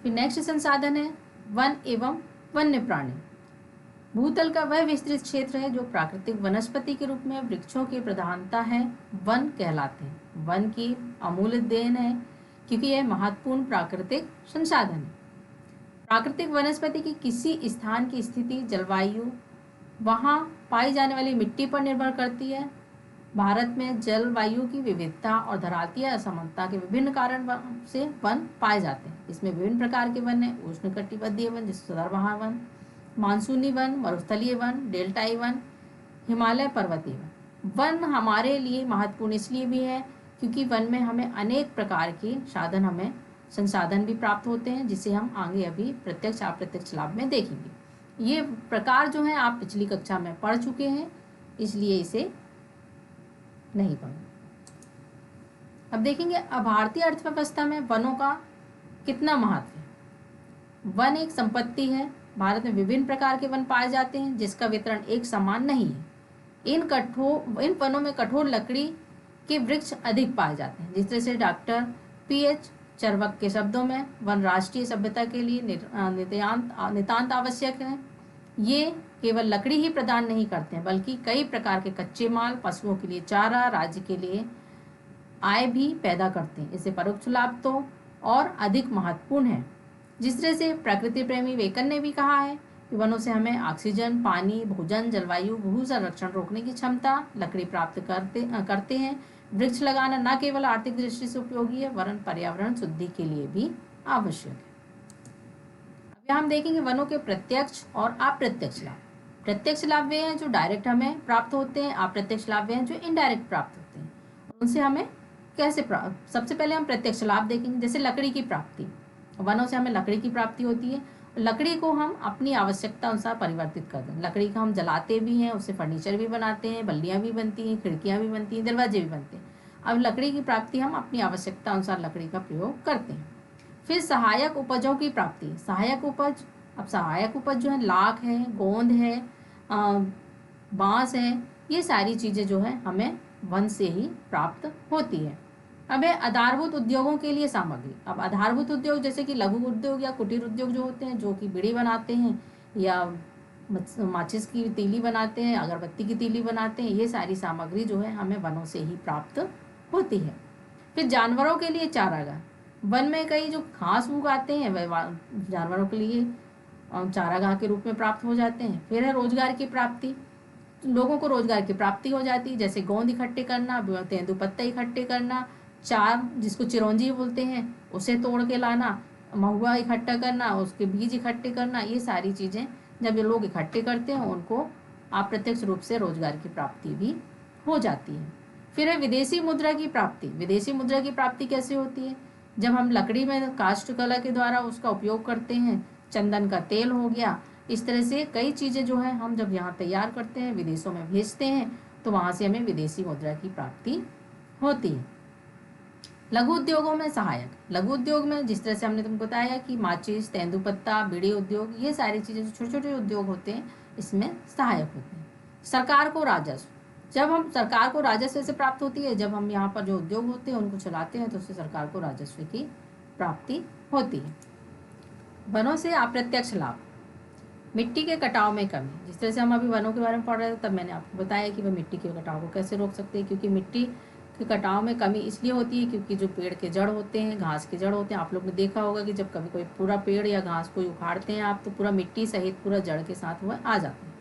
फिर नेक्स्ट संसाधन है वन एवं वन्य प्राणी। भूतल का वह विस्तृत क्षेत्र है जो प्राकृतिक वनस्पति के रूप में वृक्षों की प्रधानता है, वन कहलाते हैं। वन की अमूल्य देन है क्योंकि यह महत्वपूर्ण प्राकृतिक संसाधन है। प्राकृतिक वनस्पति की किसी स्थान की स्थिति, जलवायु, वहाँ पाई जाने वाली मिट्टी पर निर्भर करती है। भारत में जलवायु की विविधता और धरातीय असमानता के विभिन्न कारण से वन पाए जाते हैं। इसमें विभिन्न प्रकार के वन है। उष्णकटिबंधीय वन जैसे सदाबहार वन, मानसूनी वन, मरुस्थलीय वन, डेल्टाई वन, हिमालय पर्वतीय वन। वन हमारे लिए महत्वपूर्ण इसलिए भी है क्योंकि वन में हमें अनेक प्रकार के हमें संसाधन भी प्राप्त होते हैं, जिसे हम आगे अभी प्रत्यक्ष अप्रत्यक्ष लाभ में देखेंगे। ये प्रकार जो है आप पिछली कक्षा में पढ़ चुके हैं, इसलिए इसे नहीं पढ़ना। अब देखेंगे अब भारतीय अर्थव्यवस्था में वनों का कितना महत्व है। वन एक संपत्ति है। भारत में विभिन्न प्रकार के वन पाए जाते हैं जिसका वितरण एक समान नहीं है। इन वनों में कठोर लकड़ी के वृक्ष अधिक पाए जाते हैं। जिस तरह से डॉक्टर पीएच चरवक के शब्दों में वन राष्ट्रीय सभ्यता के लिए नितांत आवश्यक है। ये केवल लकड़ी ही प्रदान नहीं करते हैं बल्कि कई प्रकार के कच्चे माल, पशुओं के लिए चारा, राज्य के लिए आय भी पैदा करते हैं। इससे परोक्ष लाभ तो और अधिक महत्वपूर्ण है। जिस तरह से प्रकृति प्रेमी वेकन ने भी कहा है कि वनों से हमें ऑक्सीजन, पानी, भोजन, जलवायु, भू संरक्षण रोकने की क्षमता, लकड़ी प्राप्त करते हैं। वृक्ष लगाना न केवल आर्थिक दृष्टि से उपयोगी है वरन पर्यावरण शुद्धि के लिए भी आवश्यक है। अब हम देखेंगे वनों के प्रत्यक्ष और अप्रत्यक्ष लाभ। प्रत्यक्ष लाभ वे हैं जो डायरेक्ट हमें प्राप्त होते हैं, अप्रत्यक्ष लाभ वे हैं जो इनडायरेक्ट प्राप्त होते हैं। उनसे हमें कैसे प्राप्त, सबसे पहले हम प्रत्यक्ष लाभ देखेंगे। जैसे लकड़ी की प्राप्ति, वनों से हमें लकड़ी की प्राप्ति होती है। लकड़ी को हम अपनी आवश्यकता अनुसार परिवर्तित करते हैं। लकड़ी का हम जलाते भी हैं, उससे फर्नीचर भी बनाते हैं, बल्लियाँ भी बनती हैं, खिड़कियाँ भी बनती हैं, दरवाजे भी बनते हैं। अब लकड़ी की प्राप्ति हम अपनी आवश्यकता अनुसार लकड़ी का प्रयोग करते हैं। फिर सहायक उपजों की प्राप्ति, सहायक उपज। अब सहायक उपज जो है लाख है, गोंद है, बांस है, ये सारी चीज़ें जो है हमें वन से ही प्राप्त होती है। अब है आधारभूत उद्योगों के लिए सामग्री। अब आधारभूत उद्योग जैसे कि लघु उद्योग या कुटीर उद्योग जो होते हैं, जो कि बीड़ी बनाते हैं या माचिस की तीली बनाते हैं, अगरबत्ती की तीली बनाते हैं, ये सारी सामग्री जो है हमें वनों से ही प्राप्त होती है। फिर जानवरों के लिए चारागाह, वन में कई जो घास उगाते हैं वह जानवरों के लिए चारागाह के रूप में प्राप्त हो जाते हैं। फिर है रोजगार की प्राप्ति, लोगों को रोजगार की प्राप्ति हो जाती है, जैसे गोंद इकट्ठे करना, तेंदुपत्ता इकट्ठे करना, चार जिसको चिरौंजी बोलते हैं उसे तोड़ के लाना, महुआ इकट्ठा करना, उसके बीज इकट्ठे करना, ये सारी चीज़ें जब ये लोग इकट्ठे करते हैं उनको अप्रत्यक्ष रूप से रोजगार की प्राप्ति भी हो जाती है। फिर है विदेशी मुद्रा की प्राप्ति। विदेशी मुद्रा की प्राप्ति कैसे होती है? जब हम लकड़ी में काष्ठ कला के द्वारा उसका उपयोग करते हैं, चंदन का तेल हो गया, इस तरह से कई चीज़ें जो है हम जब यहाँ तैयार करते हैं, विदेशों में भेजते हैं, तो वहाँ से हमें विदेशी मुद्रा की प्राप्ति होती है। लघु उद्योगों में सहायक, लघु उद्योग में जिस तरह से हमने तुमको बताया कि माचिस, तेंदुपत्ता, बीड़ी उद्योग, ये सारी चीज़ें जो छोटे छोटे उद्योग होते हैं इसमें सहायक होते हैं। सरकार को राजस्व, जब हम सरकार को राजस्व से प्राप्त होती है, जब हम यहाँ पर जो उद्योग होते हैं उनको चलाते हैं तो उससे सरकार को राजस्व की प्राप्ति होती है। वनों से अप्रत्यक्ष लाभ, मिट्टी के कटाव में कमी। जिस तरह से हम अभी वनों के बारे में पढ़ रहे थे तब मैंने आपको बताया कि वह मिट्टी के कटाव को कैसे रोक सकते हैं, क्योंकि मिट्टी के कटाव में कमी इसलिए होती है क्योंकि जो पेड़ के जड़ होते हैं, घास के जड़ होते हैं, आप लोग ने देखा होगा कि जब कभी कोई पूरा पेड़ या घास को उखाड़ते हैं आप, तो पूरा मिट्टी सहित पूरा जड़ के साथ वह आ जाते हैं।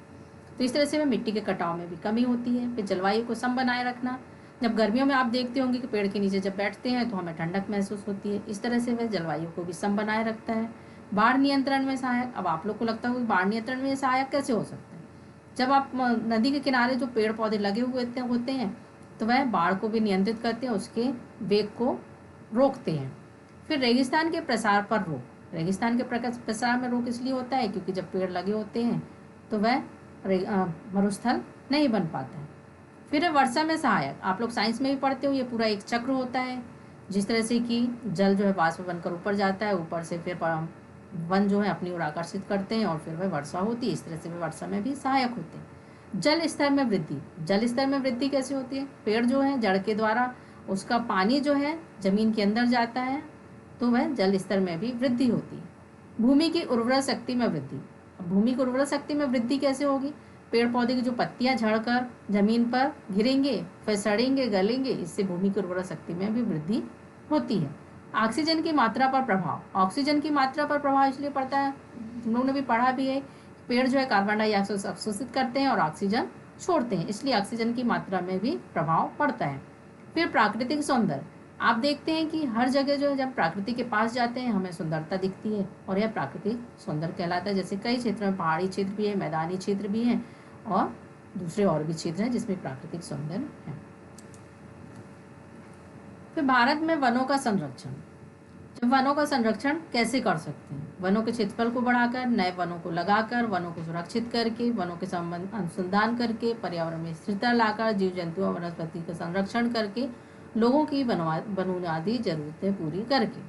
तो इस तरह से वह मिट्टी के कटाव में भी कमी होती है। फिर जलवायु को सम बनाए रखना, जब गर्मियों में आप देखते होंगे कि पेड़ के नीचे जब बैठते हैं तो हमें ठंडक महसूस होती है, इस तरह से वह जलवायु को भी सम बनाए रखता है। बाढ़ नियंत्रण में सहायक, अब आप लोग को लगता होगा कि बाढ़ नियंत्रण में सहायक कैसे हो सकता है? जब आप नदी के किनारे जो पेड़ पौधे लगे हुए होते हैं तो वह बाढ़ को भी नियंत्रित करते हैं, उसके वेग को रोकते हैं। फिर रेगिस्तान के प्रसार पर रोक, रेगिस्तान के प्रसार में रोक इसलिए होता है क्योंकि जब पेड़ लगे होते हैं तो वह मरुस्थल नहीं बन पाता है। फिर है वर्षा में सहायक, आप लोग साइंस में भी पढ़ते हो, ये पूरा एक चक्र होता है। जिस तरह से कि जल जो है वाष्प बनकर ऊपर जाता है, ऊपर से फिर वन जो है अपनी ओर आकर्षित करते हैं और फिर वह वर्षा होती है, इस तरह से वह वर्षा में भी सहायक होते हैं। जल स्तर में वृद्धि, जल स्तर में वृद्धि कैसे होती है? पेड़ जो है जड़ के द्वारा उसका पानी जो है जमीन के अंदर जाता है तो वह जल स्तर में भी वृद्धि होती है। भूमि की उर्वरा शक्ति में वृद्धि। अब भूमि की उर्वरा शक्ति में वृद्धि कैसे होगी? पेड़ पौधे की जो पत्तियां झड़कर जमीन पर गिरेंगे, फिर सड़ेंगे, गलेंगे, इससे भूमि की उर्वरा शक्ति में भी वृद्धि होती है। ऑक्सीजन की मात्रा पर प्रभाव। ऑक्सीजन की मात्रा पर प्रभाव इसलिए पड़ता है, तुम लोगों ने भी पढ़ा भी है, पेड़ जो है कार्बन डाइऑक्साइड अवशोषित करते हैं और ऑक्सीजन छोड़ते हैं, इसलिए ऑक्सीजन की मात्रा में भी प्रभाव पड़ता है। फिर प्राकृतिक सौंदर्य। आप देखते हैं कि हर जगह जो है जब प्रकृति के पास जाते हैं हमें सुंदरता दिखती है और यह प्राकृतिक सौंदर्य कहलाता है। जैसे कई क्षेत्रों में पहाड़ी क्षेत्र भी है, मैदानी क्षेत्र भी है और दूसरे और भी क्षेत्र हैं जिसमें प्राकृतिक सौंदर्य है। फिर भारत में वनों का संरक्षण। जब वनों का संरक्षण कैसे कर सकते हैं? वनों के क्षेत्रफल को बढ़ाकर, नए वनों को लगाकर, वनों को सुरक्षित करके, वनों के संबंध अनुसंधान करके, पर्यावरण में स्थिरता लाकर, जीव जंतु और वनस्पति का संरक्षण करके, लोगों की बुनियादी जरूरतें पूरी करके।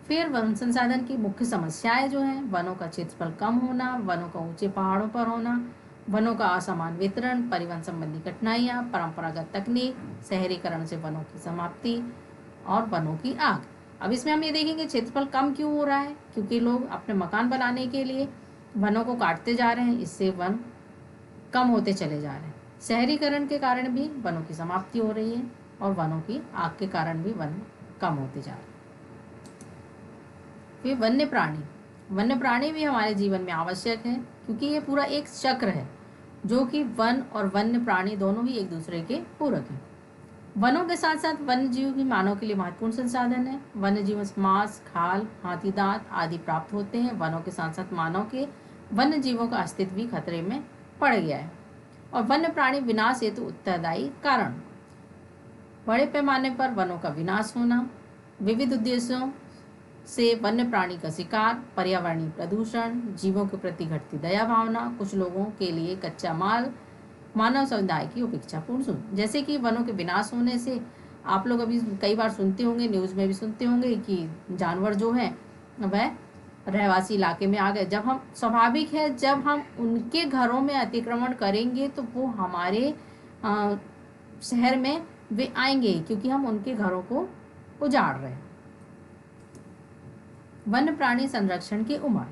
फिर वन संसाधन की मुख्य समस्याएं जो हैं, वनों का क्षेत्रफल कम होना, वनों का ऊंचे पहाड़ों पर होना, वनों का असमान वितरण, परिवहन संबंधी कठिनाइयाँ, परंपरागत तकनीक, शहरीकरण से वनों की समाप्ति और वनों की आग। अब इसमें हम ये देखेंगे क्षेत्रफल कम क्यों हो रहा है, क्योंकि लोग अपने मकान बनाने के लिए वनों को काटते जा रहे हैं, इससे वन कम होते चले जा रहे हैं। शहरीकरण के कारण भी वनों की समाप्ति हो रही है और वनों की आग के कारण भी वन कम होते जा रहे हैं। फिर वन्य प्राणी। वन्य प्राणी भी हमारे जीवन में आवश्यक है, क्योंकि ये पूरा एक चक्र है जो कि वन और वन्य प्राणी दोनों ही एक दूसरे के पूरक हैं। वनों के साथ साथ वन्य जीव भी मानव के लिए महत्वपूर्ण संसाधन है। वन्य जीव से मांस, खाल, हाथी दांत आदि प्राप्त होते हैं। वनों के साथ साथ मानव के वन्य जीवों का अस्तित्व भी खतरे में पड़ गया है। और वन्य प्राणी विनाश हेतु उत्तरदायी कारण। बड़े पैमाने पर वनों का विनाश होना, विविध उद्देश्यों से वन्य प्राणी का शिकार, पर्यावरणीय प्रदूषण, जीवों के प्रति घटती दया भावना, कुछ लोगों के लिए कच्चा माल, मानव समुदाय की उपेक्षापूर्ण सोच। जैसे कि वनों के विनाश होने से आप लोग अभी कई बार सुनते होंगे, न्यूज़ में भी सुनते होंगे कि जानवर जो है वह रहवासी इलाके में आ गए। जब हम स्वाभाविक है जब हम उनके घरों में अतिक्रमण करेंगे तो वो हमारे शहर में वे आएंगे, क्योंकि हम उनके घरों को उजाड़ रहे हैं। वन्य प्राणी संरक्षण के उपाय।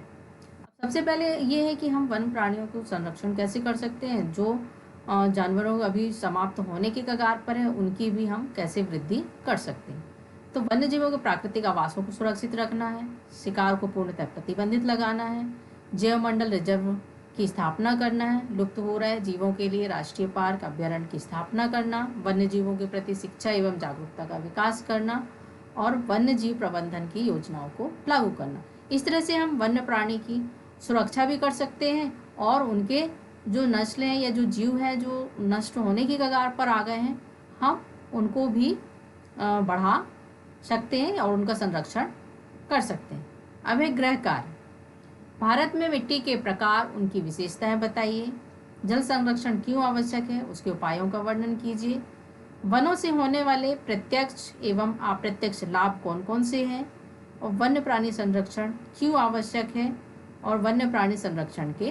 सबसे पहले ये है कि हम वन प्राणियों को संरक्षण कैसे कर सकते हैं। जो जानवरों अभी समाप्त होने के कगार पर है उनकी भी हम कैसे वृद्धि कर सकते हैं। तो वन्य जीवों के प्राकृतिक आवासों को सुरक्षित रखना है, शिकार को पूर्णतः प्रतिबंधित लगाना है, जैव मंडल रिजर्व की स्थापना करना है, लुप्त हो रहे जीवों के लिए राष्ट्रीय पार्क अभ्यारण्य की स्थापना करना, वन्य जीवों के प्रति शिक्षा एवं जागरूकता का विकास करना और वन्य जीव प्रबंधन की योजनाओं को लागू करना। इस तरह से हम वन्य प्राणी की सुरक्षा भी कर सकते हैं और उनके जो नस्ल हैं या जो जीव हैं जो नष्ट होने की कगार पर आ गए हैं, हम उनको भी बढ़ा सकते हैं और उनका संरक्षण कर सकते हैं। अब है गृह कार्य। भारत में मिट्टी के प्रकार, उनकी विशेषताएं बताइए। जल संरक्षण क्यों आवश्यक है, उसके उपायों का वर्णन कीजिए। वनों से होने वाले प्रत्यक्ष एवं अप्रत्यक्ष लाभ कौन कौन से हैं और वन्य प्राणी संरक्षण क्यों आवश्यक है और वन्य प्राणी संरक्षण के